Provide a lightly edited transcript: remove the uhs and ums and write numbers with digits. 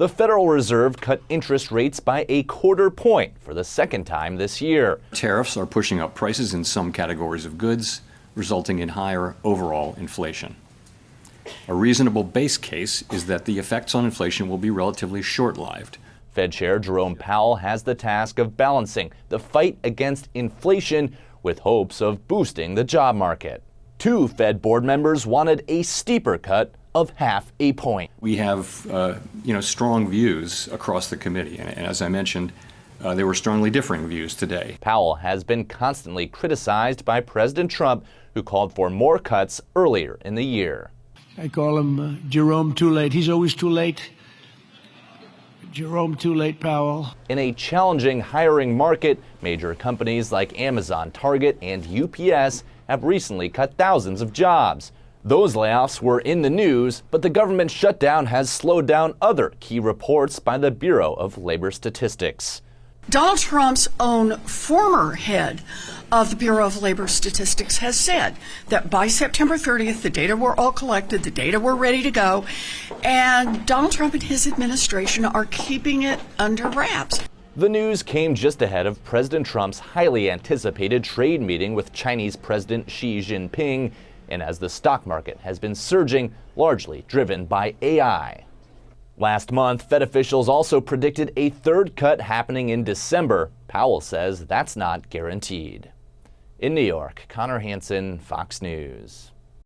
The Federal Reserve cut interest rates by a quarter point for the second time this year. Tariffs are pushing up prices in some categories of goods, resulting in higher overall inflation. A reasonable base case is that the effects on inflation will be relatively short-lived. Fed Chair Jerome Powell has the task of balancing the fight against inflation with hopes of boosting the job market. Two Fed board members wanted a steeper cut of half a point. We have, strong views across the committee, and as I mentioned, there were strongly differing views today. Powell has been constantly criticized by President Trump, who called for more cuts earlier in the year. I call him Jerome Too Late. He's always too late. Jerome Too Late Powell. In a challenging hiring market, major companies like Amazon, Target, and UPS have recently cut thousands of jobs. Those layoffs were in the news, but the government shutdown has slowed down other key reports by the Bureau of Labor Statistics. Donald Trump's own former head of the Bureau of Labor Statistics has said that by September 30th, the data were all collected, the data were ready to go, and Donald Trump and his administration are keeping it under wraps. The news came just ahead of President Trump's highly anticipated trade meeting with Chinese President Xi Jinping, and as the stock market has been surging, largely driven by AI. Last month, Fed officials also predicted a third cut happening in December. Powell says that's not guaranteed. In New York, Connor Hansen, Fox News.